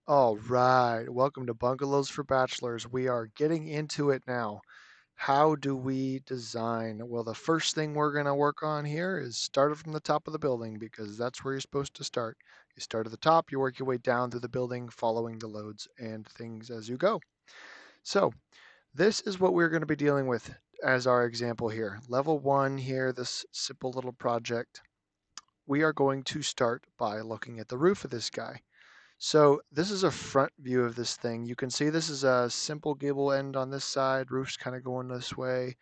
All right, welcome to Bungalows for Bachelors. We are getting into it now. How do we design? Well, the first thing we're going to work on here is start it from the top of the building because that's where you're supposed to start. You start at the top, you work your way down through the building, following the loads and things as you go. So, this is what we're going to be dealing with as our example here. Level one here, this simple little project. We are going to start by looking at the roof of this guy. So this is a front view of this thing. You can see this is a simple gable end on this side. Roof's kind of going this way.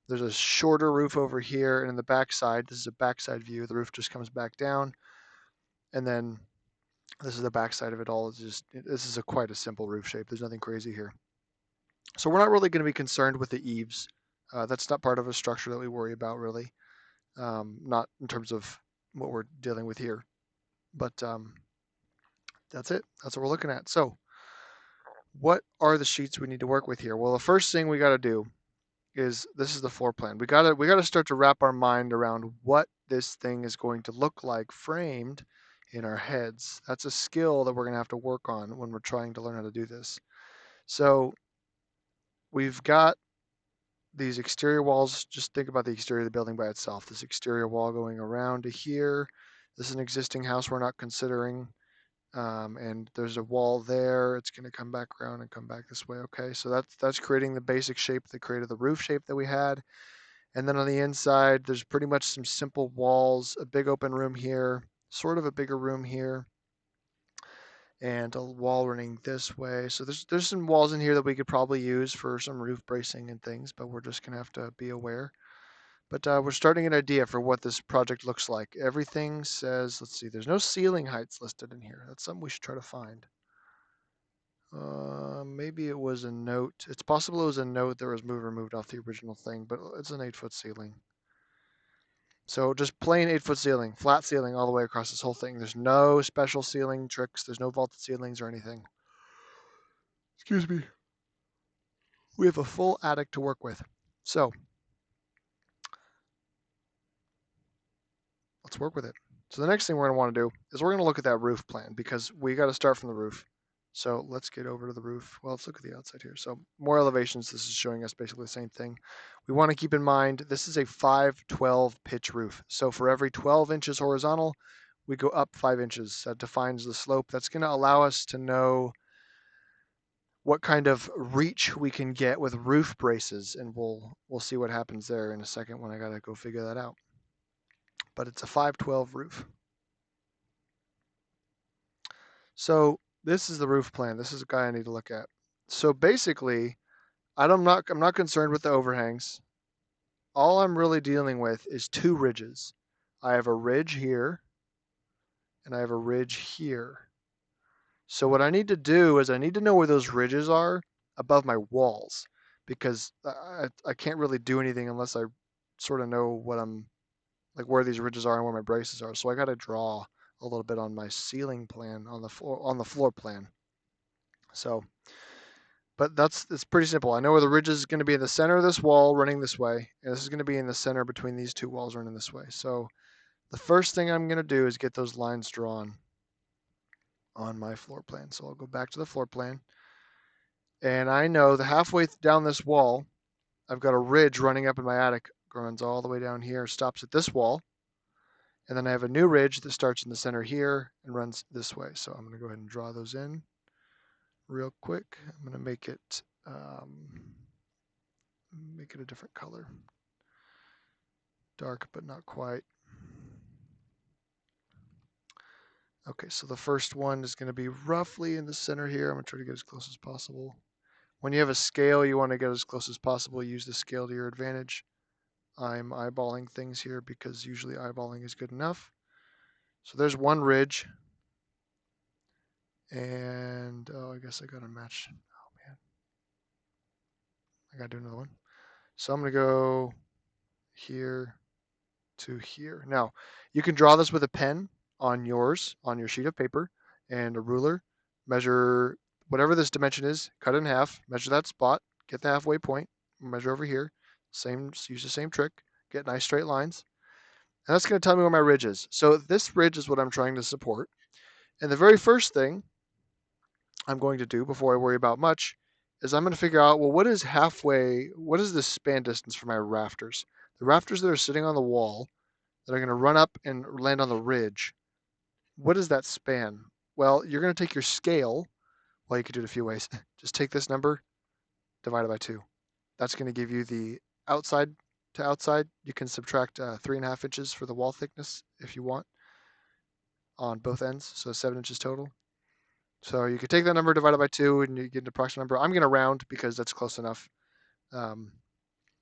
There's a shorter roof over here, and in the back side, this is a backside view. The roof just comes back down, and then this is the back side of it all. It's just this is quite a simple roof shape. There's nothing crazy here. So we're not really going to be concerned with the eaves. That's not part of a structure that we worry about really. Not in terms of what we're dealing with here, but that's it. That's what we're looking at. So what are the sheets we need to work with here? Well, the first thing we got to do is this is the floor plan. We got to start to wrap our mind around what this thing is going to look like framed in our heads. That's a skill that we're going to have to work on when we're trying to learn how to do this. So, we've got these exterior walls. Just think about the exterior of the building by itself. This exterior wall going around to here. This is an existing house we're not considering. And there's a wall there. It's going to come back around and come back this way. Okay, so that's creating the basic shape that created the roof shape that we had. And then on the inside, there's pretty much some simple walls, a big open room here, sort of a bigger room here, and a wall running this way. So there's some walls in here that we could probably use for some roof bracing and things, but we're just going to have to be aware. But we're starting an idea for what this project looks like. Everything says, let's see, there's no ceiling heights listed in here. That's something we should try to find. Maybe it was a note. It's possible it was a note that was removed off the original thing, but it's an 8-foot ceiling. So just plain 8-foot ceiling, flat ceiling all the way across this whole thing. There's no special ceiling tricks. There's no vaulted ceilings or anything. Excuse me. We have a full attic to work with. So let's work with it. So the next thing we're going to want to do is we're going to look at that roof plan because we got to start from the roof. So let's get over to the roof. Well, let's look at the outside here. So more elevations. This is showing us basically the same thing. We want to keep in mind this is a 512 pitch roof. So for every 12 inches horizontal, we go up 5 inches. That defines the slope. That's going to allow us to know what kind of reach we can get with roof braces, and we'll see what happens there in a second when I gotta go figure that out. But it's a 512 roof. So this is the roof plan. This is a guy I need to look at. So basically, I'm not concerned with the overhangs. All I'm really dealing with is two ridges. I have a ridge here and I have a ridge here. So what I need to do is I need to know where those ridges are above my walls because I can't really do anything unless I sort of know what I'm like where these ridges are and where my braces are. So I got to draw a little bit on my ceiling plan on the floor plan. So, but it's pretty simple. I know where the ridge is going to be in the center of this wall running this way, and this is going to be in the center between these two walls running this way. So the first thing I'm going to do is get those lines drawn on my floor plan. So I'll go back to the floor plan, and I know the halfway down this wall, I've got a ridge running up in my attic, runs all the way down here, stops at this wall, and then I have a new ridge that starts in the center here and runs this way. So I'm going to go ahead and draw those in real quick. I'm going to make it a different color, dark but not quite. Okay, so the first one is going to be roughly in the center here. I'm going to try to get as close as possible. When you have a scale, you want to get as close as possible. Use the scale to your advantage. I'm eyeballing things here because usually eyeballing is good enough. So there's one ridge. And oh, I guess I got to match. Oh man, I got to do another one. So I'm going to go here to here. Now, you can draw this with a pen on your sheet of paper, and a ruler. Measure whatever this dimension is, cut it in half, measure that spot, get the halfway point, measure over here. Use the same trick, get nice straight lines. And that's going to tell me where my ridge is. So this ridge is what I'm trying to support. And the very first thing I'm going to do before I worry about much is I'm going to figure out, well, what is the span distance for my rafters? The rafters that are sitting on the wall that are going to run up and land on the ridge, what is that span? Well, you're going to take your scale. Well, you could do it a few ways. Just take this number, divide it by 2. That's going to give you the outside to outside. You can subtract 3.5 inches for the wall thickness if you want on both ends, so 7 inches total. So you could take that number, divide it by 2, and you get an approximate number. I'm going to round because that's close enough. Um,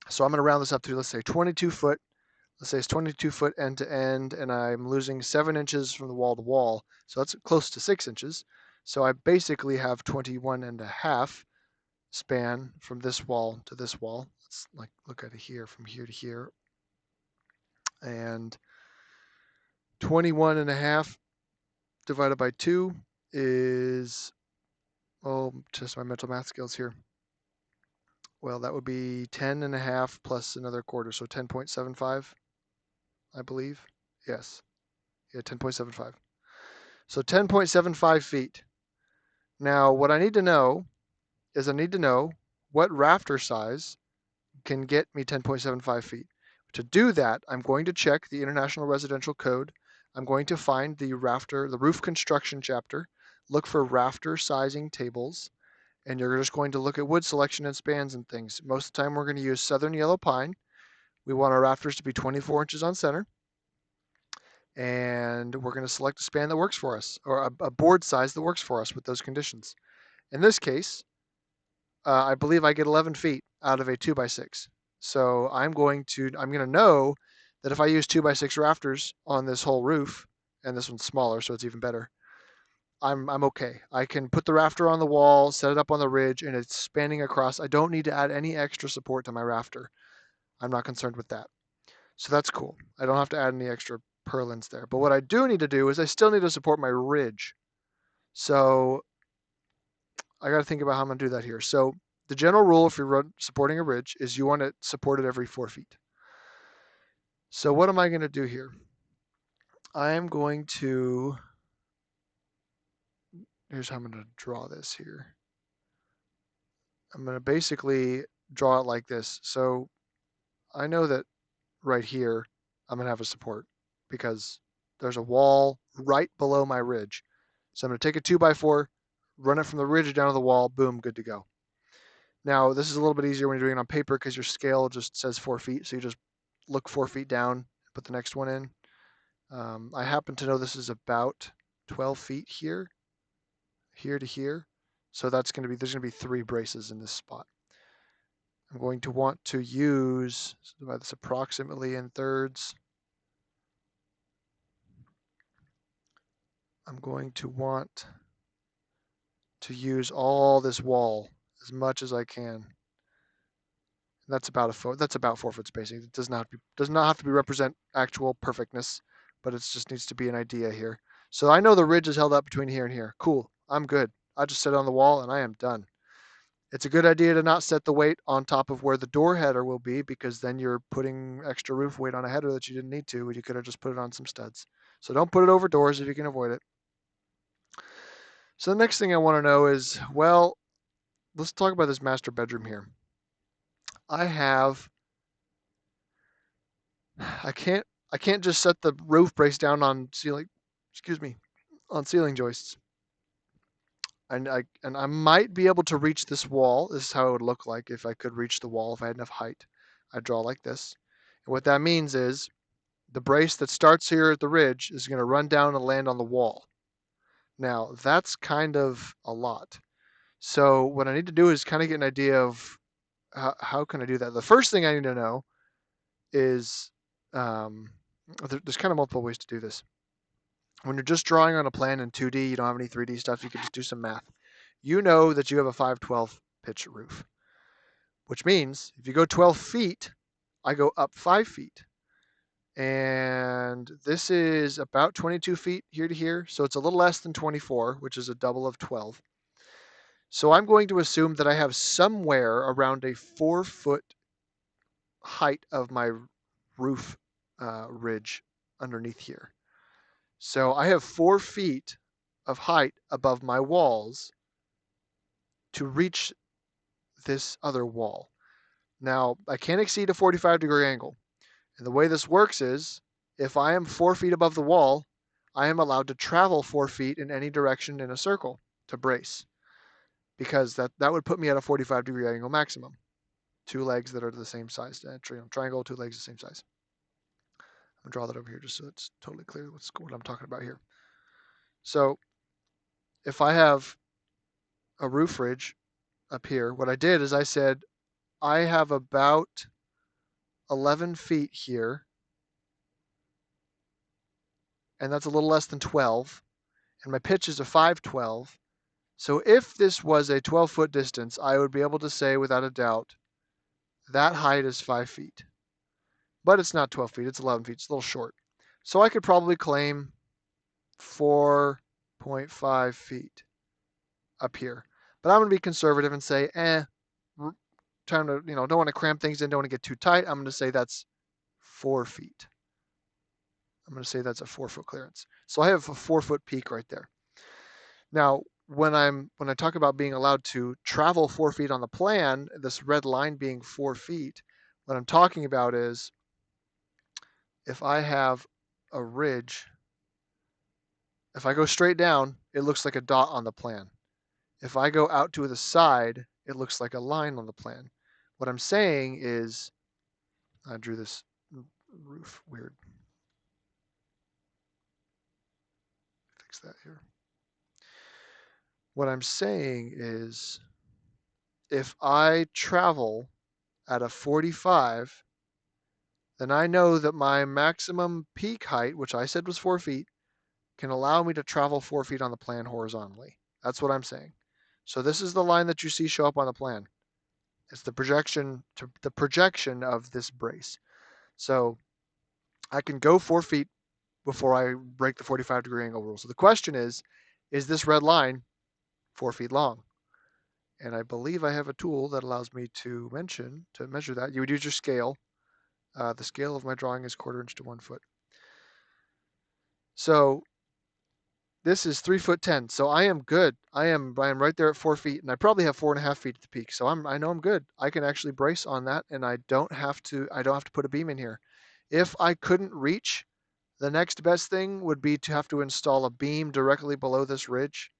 so I'm going to round this up to, let's say, 22 foot. Let's say it's 22 foot end to end, and I'm losing 7 inches from the wall to wall. So that's close to 6 inches. So I basically have 21 and a half span from this wall to this wall. Let's like look at it here from here to here. And 21 and a half divided by 2 is, oh, just my mental math skills here. Well, that would be 10 and a half plus another quarter, so 10.75, I believe. Yes. Yeah, 10.75. So 10.75 feet. Now, what I need to know is I need to know what rafter size can get me 10.75 feet. To do that, I'm going to check the International Residential Code. I'm going to find the roof construction chapter, look for rafter sizing tables, and you're just going to look at wood selection and spans and things. Most of the time, we're going to use southern yellow pine. We want our rafters to be 24 inches on center, and we're going to select a span that works for us, or a board size that works for us with those conditions. In this case, I believe I get 11 feet out of a 2x6. So I'm going to know that if I use 2x6 rafters on this whole roof, and this one's smaller, so it's even better, I'm okay. I can put the rafter on the wall, set it up on the ridge, and it's spanning across. I don't need to add any extra support to my rafter. I'm not concerned with that. So that's cool. I don't have to add any extra purlins there. But what I do need to do is I still need to support my ridge. So I got to think about how I'm going to do that here. So the general rule if you're supporting a ridge is you want it supported every 4 feet. So what am I going to do here? I am going to, here's how I'm going to draw this here. I'm going to basically draw it like this. So I know that right here, I'm going to have a support because there's a wall right below my ridge. So I'm going to take a 2x4, run it from the ridge down to the wall, boom, good to go. Now, this is a little bit easier when you're doing it on paper because your scale just says 4 feet. So you just look 4 feet down, put the next one in. I happen to know this is about 12 feet here to here. So there's going to be 3 braces in this spot. I'm going to want to use, divide this approximately in thirds. I'm going to want to use all this wall as much as I can. That's about 4 foot spacing. It does not have to be represent actual perfectness, but it just needs to be an idea here. So I know the ridge is held up between here and here. Cool. I'm good. I just set it on the wall and I am done. It's a good idea to not set the weight on top of where the door header will be because then you're putting extra roof weight on a header that you didn't need to. You could have just put it on some studs. So don't put it over doors if you can avoid it. So the next thing I want to know is, well, let's talk about this master bedroom here. I can't just set the roof brace down on on ceiling joists. And I might be able to reach this wall. This is how it would look like if I could reach the wall if I had enough height. I'd draw like this. And what that means is the brace that starts here at the ridge is going to run down and land on the wall. Now, that's kind of a lot. So what I need to do is kind of get an idea of how can I do that. The first thing I need to know is there's kind of multiple ways to do this. When you're just drawing on a plan in 2D, you don't have any 3D stuff, you can just do some math. You know that you have a 512 pitch roof, which means if you go 12 feet, I go up 5 feet. And this is about 22 feet here to here, so it's a little less than 24, which is a double of 12. So I'm going to assume that I have somewhere around a 4 foot height of my roof ridge underneath here. So I have 4 feet of height above my walls to reach this other wall. Now, I can't exceed a 45-degree angle. And the way this works is if I am 4 feet above the wall, I am allowed to travel 4 feet in any direction in a circle to brace because that would put me at a 45-degree angle maximum. Two legs that are the same size, triangle, two legs the same size. I'm gonna draw that over here just so it's totally clear what I'm talking about here. So if I have a roof ridge up here, what I did is I said I have about 11 feet here, and that's a little less than 12, and my pitch is a 512. So if this was a 12-foot distance, I would be able to say without a doubt that height is 5 feet. But it's not 12 feet, it's 11 feet, it's a little short. So I could probably claim 4.5 feet up here. But I'm going to be conservative and say, time to, don't want to cram things in, don't want to get too tight. I'm going to say that's 4 feet. I'm going to say that's a 4-foot clearance. So I have a 4-foot peak right there. Now, when I talk about being allowed to travel 4 feet on the plan, this red line being 4 feet, what I'm talking about is if I have a ridge, if I go straight down, it looks like a dot on the plan. If I go out to the side, it looks like a line on the plan. What I'm saying is, I drew this roof weird. Fix that here. What I'm saying is, if I travel at a 45, then I know that my maximum peak height, which I said was 4 feet, can allow me to travel 4 feet on the plan horizontally. That's what I'm saying. So this is the line that you see show up on the plan. It's the projection of this brace. So I can go 4 feet before I break the 45-degree angle rule. So the question is this red line 4 feet long? And I believe I have a tool that allows me to measure that. You would use your scale. The scale of my drawing is 1/4 inch to 1 foot. So this is 3'10". So I am good. I am right there at 4 feet, and I probably have 4.5 feet at the peak. So I know I'm good. I can actually brace on that, and I don't have to put a beam in here. If I couldn't reach, the next best thing would be to have to install a beam directly below this ridge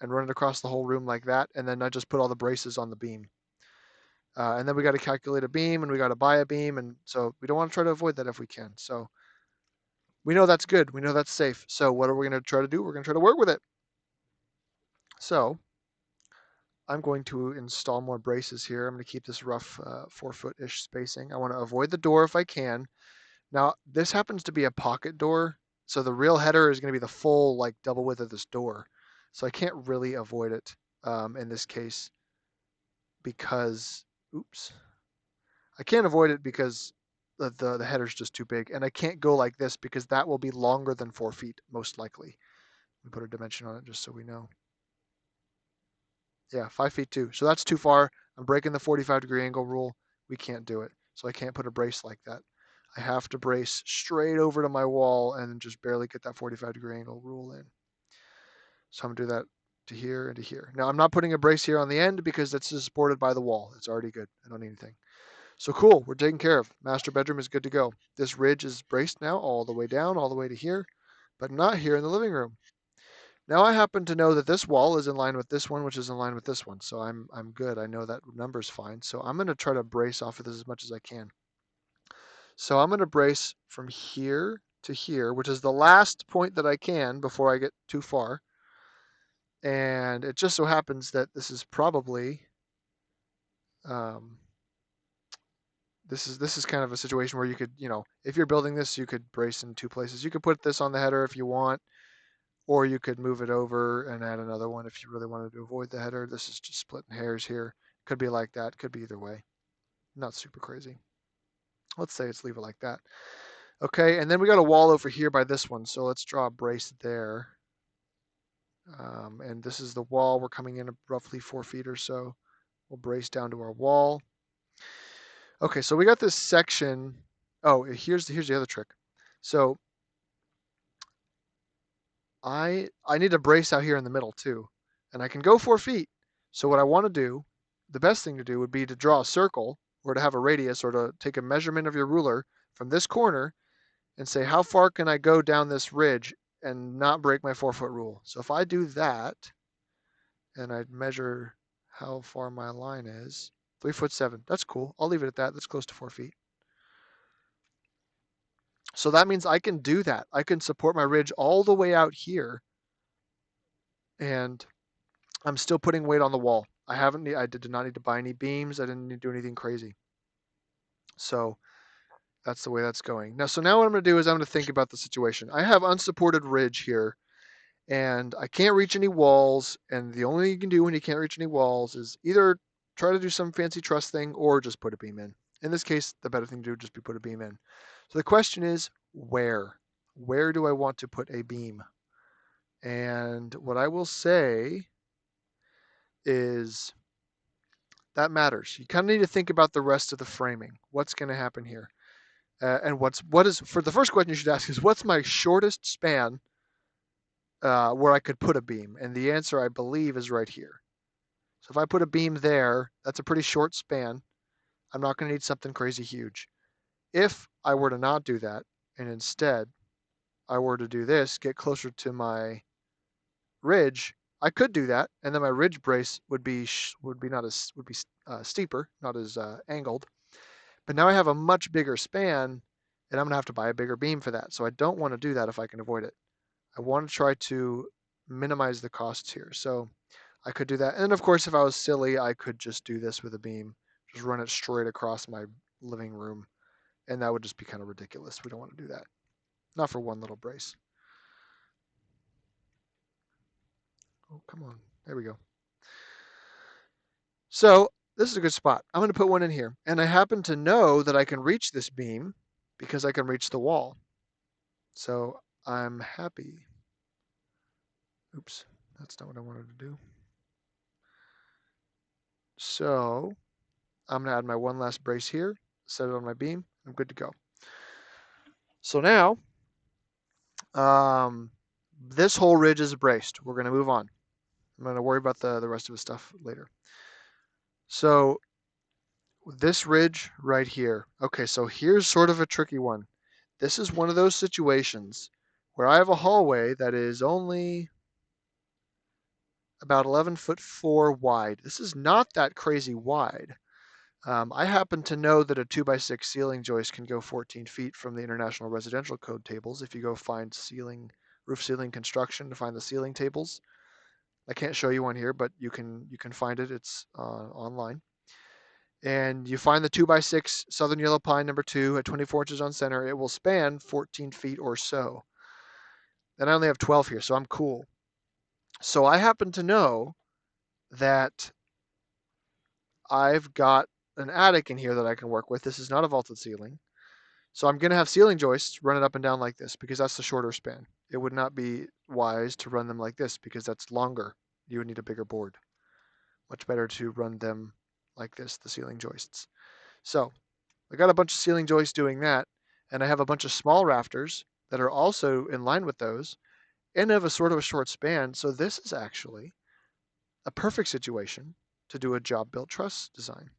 and run it across the whole room like that, and then I just put all the braces on the beam. And then we got to calculate a beam, and we got to buy a beam, and so we don't want to try to avoid that if we can. So we know that's good. We know that's safe. So what are we going to try to do? We're going to try to work with it. So I'm going to install more braces here. I'm going to keep this rough 4-foot-ish spacing. I want to avoid the door if I can. Now, this happens to be a pocket door, so the real header is going to be the full like double width of this door. So I can't really avoid it in this case because, oops, I can't avoid it because the header's just too big, and I can't go like this because that will be longer than 4 feet most likely. We put a dimension on it just so we know. Yeah, 5 feet too. So that's too far. I'm breaking the 45-degree angle rule. We can't do it. So I can't put a brace like that. I have to brace straight over to my wall and just barely get that 45-degree angle rule in. So I'm going to do that to here and to here. Now I'm not putting a brace here on the end because that's supported by the wall. It's already good. I don't need anything. So cool, we're taken care of. Master bedroom is good to go. This ridge is braced now all the way down, all the way to here, but not here in the living room. Now I happen to know that this wall is in line with this one, which is in line with this one. So I'm good. I know that number's fine. So I'm going to try to brace off of this as much as I can. So I'm going to brace from here to here, which is the last point that I can before I get too far. And it just so happens that this is probably this is kind of a situation where you could, if you're building this, you could brace in two places. You could put this on the header if you want, or you could move it over and add another one if you really wanted to avoid the header. This is just splitting hairs here. Could be like that. Could be either way. Not super crazy. Let's say let's leave it like that. Okay, and then we got a wall over here by this one. So let's draw a brace there. And this is the wall. We're coming in roughly 4 feet or so. We'll brace down to our wall. Okay, so we got this section. Oh, here's the other trick. So I need a brace out here in the middle too, and I can go 4 feet. So what I want to do, the best thing to do would be to draw a circle or to have a radius or to take a measurement of your ruler from this corner and say, how far can I go down this ridge and not break my 4-foot rule? So if I do that and I measure how far my line is, 3'7". That's cool. I'll leave it at that. That's close to 4 feet. So that means I can do that. I can support my ridge all the way out here, and I'm still putting weight on the wall. I did not need to buy any beams. I didn't need to do anything crazy. So that's the way that's going. So now what I'm going to do is I'm going to think about the situation. I have unsupported ridge here, and I can't reach any walls. And the only thing you can do when you can't reach any walls is either try to do some fancy truss thing or just put a beam in. In this case, the better thing to do would just be put a beam in. So the question is, where? Where do I want to put a beam? And what I will say is that matters. You kind of need to think about the rest of the framing. What's going to happen here? And what is for the first question you should ask is what's my shortest span where I could put a beam? And the answer I believe is right here. So if I put a beam there, that's a pretty short span. I'm not going to need something crazy huge. If I were to not do that, and instead I were to do this, get closer to my ridge, I could do that, and then my ridge brace would be steeper, not as angled. But now I have a much bigger span, and I'm gonna have to buy a bigger beam for that. So I don't want to do that if I can avoid it. I want to try to minimize the costs here. So I could do that. And of course, if I was silly, I could just do this with a beam, just run it straight across my living room. And that would just be kind of ridiculous. We don't want to do that. Not for one little brace. Oh, come on. There we go. So this is a good spot. I'm going to put one in here. And I happen to know that I can reach this beam because I can reach the wall. So I'm happy. Oops, that's not what I wanted to do. So I'm going to add my one last brace here, set it on my beam. I'm good to go. So now this whole ridge is braced. We're going to move on. I'm going to worry about the rest of the stuff later. So this ridge right here. Okay, so here's sort of a tricky one. This is one of those situations where I have a hallway that is only about 11'4" wide. This is not that crazy wide. I happen to know that a 2x6 ceiling joist can go 14 feet from the International Residential Code tables. If you go find roof ceiling construction to find the ceiling tables, I can't show you one here, but you can find it. It's online. And you find the 2x6 Southern Yellow Pine #2 at 24 inches on center. It will span 14 feet or so. And I only have 12 here, so I'm cool. So I happen to know that I've got an attic in here that I can work with. This is not a vaulted ceiling. So I'm going to have ceiling joists run it up and down like this because that's the shorter span. It would not be wise to run them like this because that's longer. You would need a bigger board. Much better to run them like this, the ceiling joists. So I got a bunch of ceiling joists doing that, and I have a bunch of small rafters that are also in line with those and have a sort of a short span. So this is actually a perfect situation to do a job built truss design.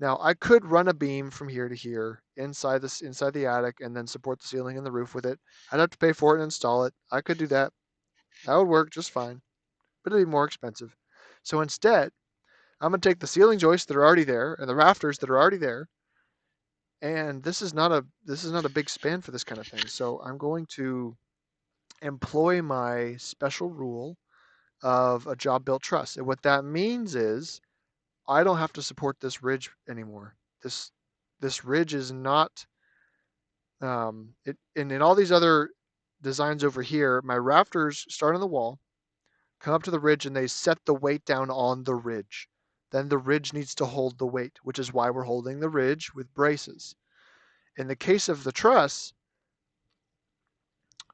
Now I could run a beam from here to here inside the attic and then support the ceiling and the roof with it. I'd have to pay for it and install it. I could do that. That would work just fine, but it'd be more expensive. So instead, I'm gonna take the ceiling joists that are already there and the rafters that are already there, and this is not a big span for this kind of thing. So I'm going to employ my special rule of a job built truss. And what that means is I don't have to support this ridge anymore. This ridge is not and in all these other designs over here, my rafters start on the wall, come up to the ridge, and they set the weight down on the ridge. Then the ridge needs to hold the weight, which is why we're holding the ridge with braces. In the case of the truss,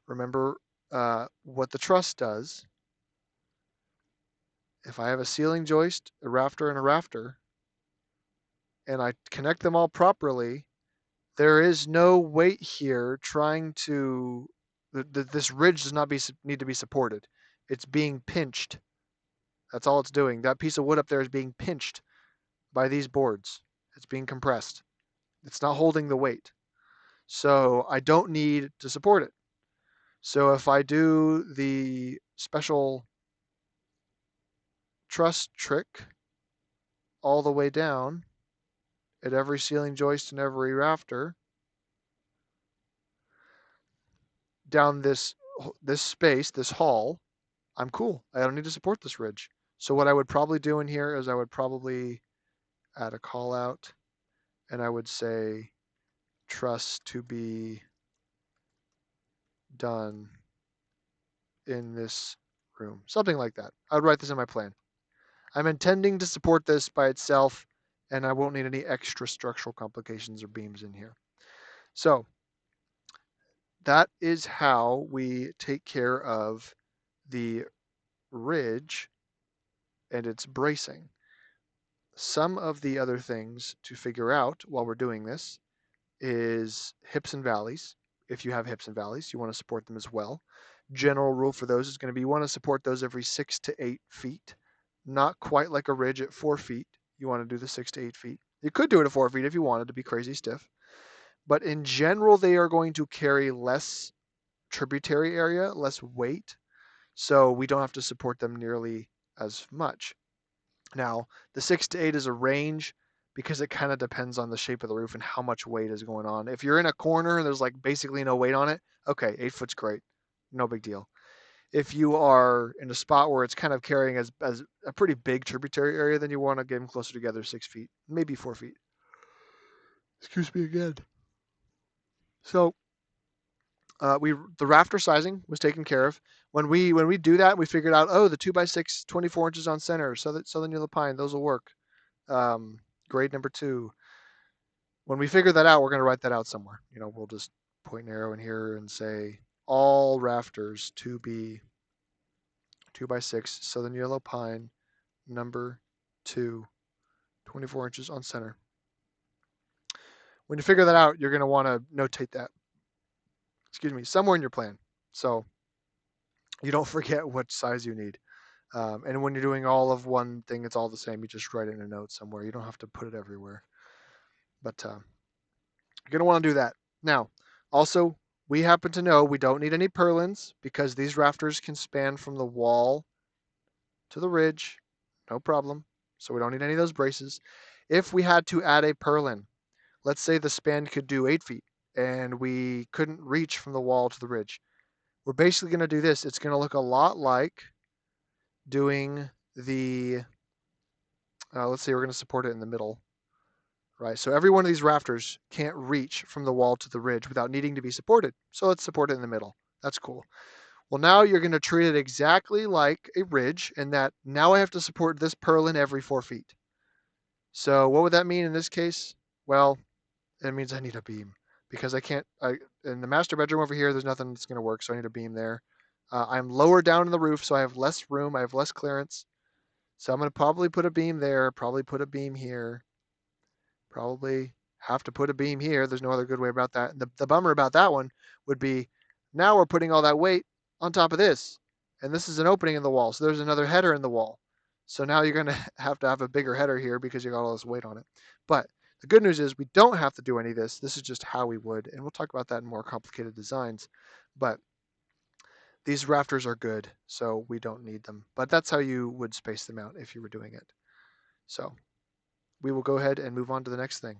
remember what the truss does. If I have a ceiling joist, a rafter, and a rafter, and I connect them all properly, there is no weight here trying to. This ridge does not need to be supported. It's being pinched That's all it's doing. That piece of wood up there is being pinched by these boards. It's being compressed. It's not holding the weight. So I don't need to support it. So if I do the special truss trick all the way down at every ceiling joist and every rafter, down this space, this hall, I'm cool. I don't need to support this ridge. So what I would probably do in here is I would probably add a call out, and I would say truss to be done in this room. Something like that. I would write this in my plan. I'm intending to support this by itself, and I won't need any extra structural complications or beams in here. So that is how we take care of the ridge and its bracing. Some of the other things to figure out while we're doing this is hips and valleys. If you have hips and valleys, you want to support them as well. General rule for those is going to be you want to support those every 6 to 8 feet, not quite like a ridge at 4 feet. You want to do the 6 to 8 feet. You could do it at 4 feet if you wanted to be crazy stiff, but in general, they are going to carry less tributary area, less weight, so we don't have to support them nearly as much. Now, the 6 to 8 is a range because it kind of depends on the shape of the roof and how much weight is going on. If you're in a corner and there's like basically no weight on it, okay, 8 foot's great. No big deal. If you are in a spot where it's kind of carrying as a pretty big tributary area, then you want to get them closer together, 6 feet, maybe 4 feet. Excuse me again. So the rafter sizing was taken care of. When we do that, we figured out, oh, the 2x6, 24 inches on center, Southern Yellow Pine, those will work. Grade number 2. When we figure that out, we're going to write that out somewhere. We'll just point an arrow in here and say all rafters to be 2x6 Southern Yellow Pine number 2, 24 inches on center. When you figure that out, you're going to want to notate that, somewhere in your plan, so you don't forget what size you need. And when you're doing all of one thing, it's all the same. You just write it in a note somewhere. You don't have to put it everywhere. But you're going to want to do that. Now, also, we happen to know we don't need any purlins because these rafters can span from the wall to the ridge. No problem. So we don't need any of those braces. If we had to add a purlin, let's say the span could do 8 feet and we couldn't reach from the wall to the ridge. We're basically going to do this. It's going to look a lot like doing the, let's say we're going to support it in the middle, right? So every one of these rafters can't reach from the wall to the ridge without needing to be supported. So let's support it in the middle. That's cool. Well, now you're going to treat it exactly like a ridge in that now I have to support this purlin every 4 feet. So what would that mean in this case? Well, it means I need a beam because in the master bedroom over here, there's nothing that's going to work. So I need a beam there. I'm lower down in the roof, so I have less room. I have less clearance. So I'm going to probably put a beam there, probably put a beam here, probably have to put a beam here. There's no other good way about that. The bummer about that one would be now we're putting all that weight on top of this. And this is an opening in the wall. So there's another header in the wall. So now you're going to have a bigger header here because you got all this weight on it. But the good news is we don't have to do any of this. This is just how we would. And we'll talk about that in more complicated designs. But these rafters are good, so we don't need them. But that's how you would space them out if you were doing it. So we will go ahead and move on to the next thing.